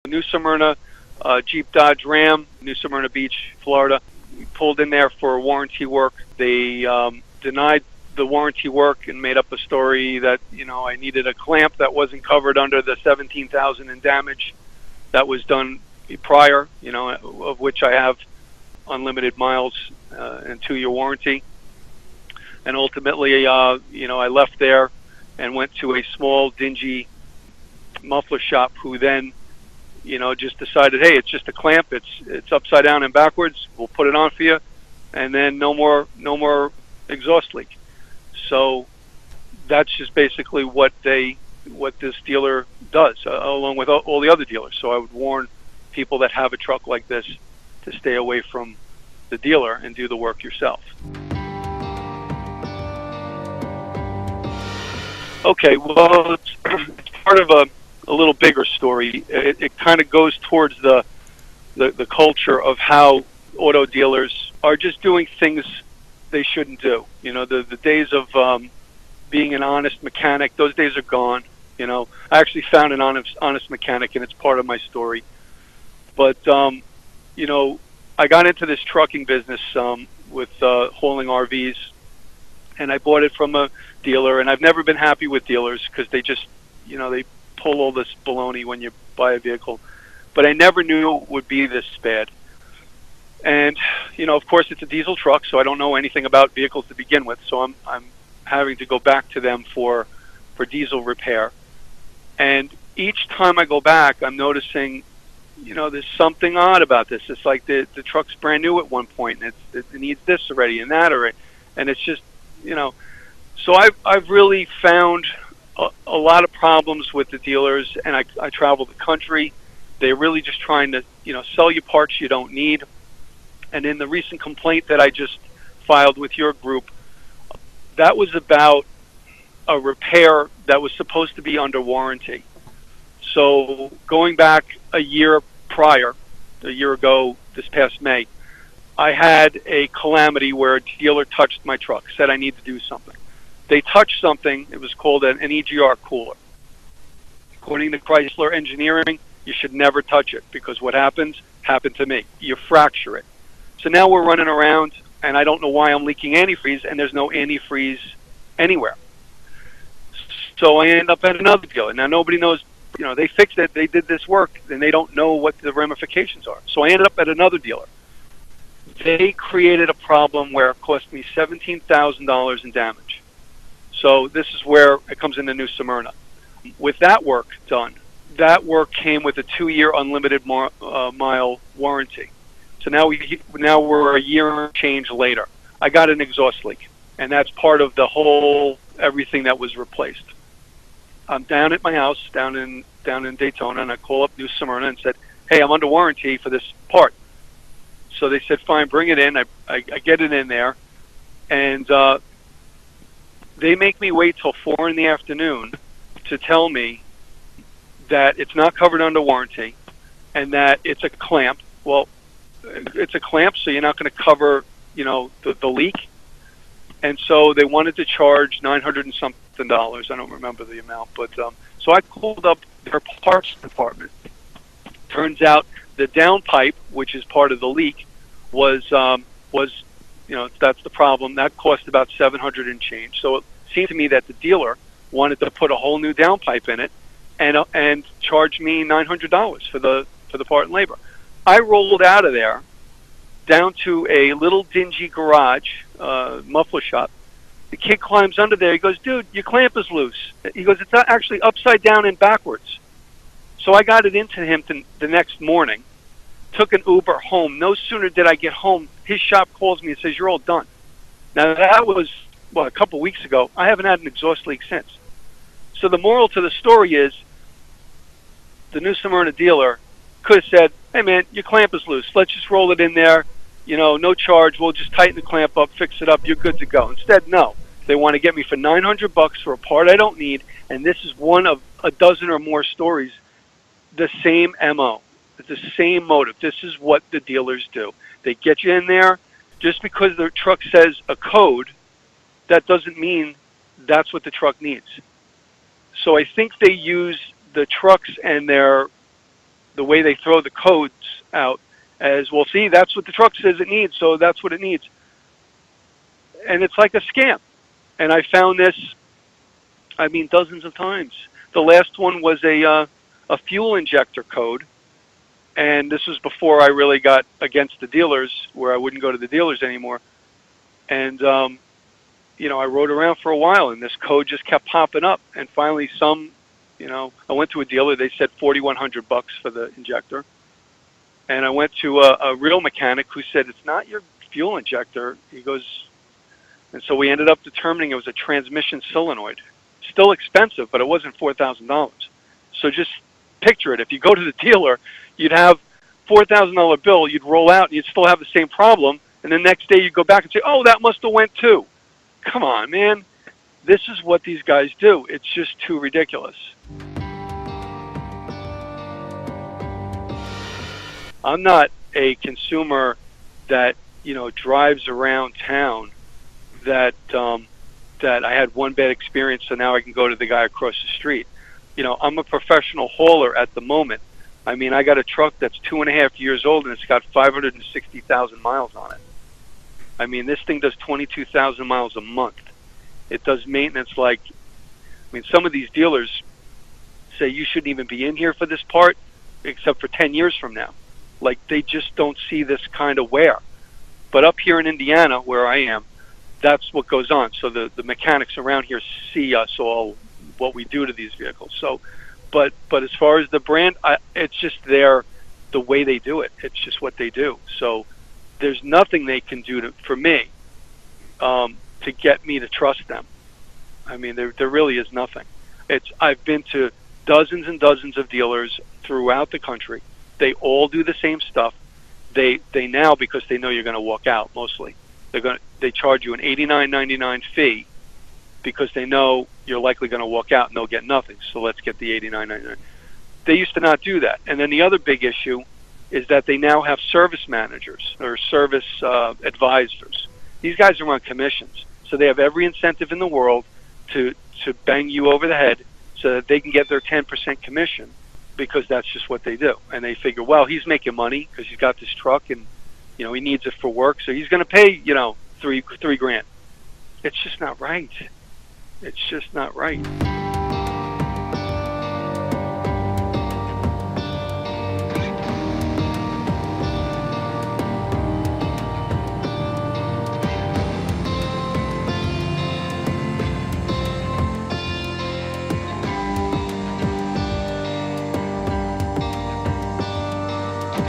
New Smyrna Jeep Dodge Ram, New Smyrna Beach, Florida. We pulled in there for warranty work. They denied the warranty work and made up a story that, I needed a clamp that wasn't covered under the $17,000 in damage that was done prior, of which I have unlimited miles and 2-year warranty. And ultimately, I left there and went to a small, dingy muffler shop who then, just decided, hey, it's just a clamp. It's upside down and backwards. We'll put it on for you. And then no more exhaust leak. So that's just basically what this dealer does, along with all the other dealers. So I would warn people that have a truck like this to stay away from the dealer and do the work yourself. Okay, well, it's part of a little bigger story. It kind of goes towards the culture of how auto dealers are just doing things they shouldn't do. The days of being an honest mechanic, those days are gone. I actually found an honest mechanic, and it's part of my story. But, I got into this trucking business with hauling RVs, and I bought it from a dealer, and I've never been happy with dealers because they just, they pull all this baloney when you buy a vehicle. But I never knew it would be this bad. And, of course, it's a diesel truck, so I don't know anything about vehicles to begin with, so I'm having to go back to them for diesel repair. And each time I go back, I'm noticing, there's something odd about this. It's like the truck's brand new at one point, and it needs this already and that already. And it's just, so I've really found a lot of problems with the dealers, and I travel the country. They're really just trying to, sell you parts you don't need. And in the recent complaint that I just filed with your group, that was about a repair that was supposed to be under warranty. So going back a year ago, this past May, I had a calamity where a dealer touched my truck, said I need to do something. They touched something, it was called an EGR cooler. According to Chrysler Engineering, you should never touch it because what happened to me. You fracture it. So now we're running around, and I don't know why I'm leaking antifreeze, and there's no antifreeze anywhere. So I end up at another dealer. Now nobody knows, they fixed it, they did this work, and they don't know what the ramifications are. So I ended up at another dealer. They created a problem where it cost me $17,000 in damage. So this is where it comes into New Smyrna. With that work done, that work came with a 2-year unlimited mile warranty. So now we're a year and change later. I got an exhaust leak, and that's part of the whole everything that was replaced. I'm down at my house down in Daytona, and I call up New Smyrna and said, "Hey, I'm under warranty for this part." So they said, "Fine, bring it in." I get it in there, and they make me wait till 4 in the afternoon to tell me that it's not covered under warranty and that it's a clamp. Well, it's a clamp, so you're not going to cover, the leak. And so they wanted to charge $900 and something. I don't remember the amount, but so I called up their parts department. Turns out the downpipe, which is part of the leak, was that's the problem. That cost about $700 and change. So it seemed to me that the dealer wanted to put a whole new downpipe in it and charge me $900 for the part and labor. I rolled out of there down to a little dingy garage, muffler shop. The kid climbs under there. He goes, "Dude, your clamp is loose." He goes, "It's actually upside down and backwards." So I got it into him the next morning, took an Uber home. No sooner did I get home, his shop calls me and says, "You're all done." Now, that was, a couple weeks ago. I haven't had an exhaust leak since. So the moral to the story is the New Smyrna dealer could have said, "Hey, man, your clamp is loose. Let's just roll it in there. No charge. We'll just tighten the clamp up, fix it up. You're good to go." Instead, no. They want to get me for $900 for a part I don't need, and this is one of a dozen or more stories. The same MO. It's the same motive. This is what the dealers do. They get you in there. Just because the truck says a code, that doesn't mean that's what the truck needs. So I think they use the trucks and their the way they throw the codes out as, well, see, that's what the truck says it needs, so that's what it needs. And it's like a scam. And I found this, I mean, dozens of times. The last one was a fuel injector code, and this was before I really got against the dealers, where I wouldn't go to the dealers anymore. And you know, I rode around for a while, and this code just kept popping up. And finally, I went to a dealer. They said $4,100 for the injector. And I went to a real mechanic who said, it's not your fuel injector. He goes, and so we ended up determining it was a transmission solenoid. Still expensive, but it wasn't $4,000. So just picture it. If you go to the dealer, you'd have $4,000 bill, you'd roll out, and you'd still have the same problem. And the next day you'd go back and say, oh, that must have went too. Come on, man. This is what these guys do. It's just too ridiculous. I'm not a consumer that, drives around town that I had one bad experience, so now I can go to the guy across the street. I'm a professional hauler at the moment. I mean, I got a truck that's 2.5 years old, and it's got 560,000 miles on it. I mean, this thing does 22,000 miles a month. It does maintenance some of these dealers say you shouldn't even be in here for this part except for 10 years from now. Like, they just don't see this kind of wear. But up here in Indiana, where I am, that's what goes on. So the mechanics around here see us all, what we do to these vehicles. So, but as far as the brand, it's just the way they do it. It's just what they do. So there's nothing they can do for me to get me to trust them. I mean, there really is nothing. I've been to dozens and dozens of dealers throughout the country. They all do the same stuff. They now, because they know you're going to walk out mostly, they charge you an $89.99 fee because they know you're likely going to walk out and they'll get nothing. So let's get the $89.99. They used to not do that. And then the other big issue is that they now have service managers or service advisors. These guys are on commissions, so they have every incentive in the world to bang you over the head so that they can get their 10% commission, because that's just what they do. And they figure, well, he's making money because he's got this truck and he needs it for work, so he's going to pay $3 grand. It's just not right. It's just not right.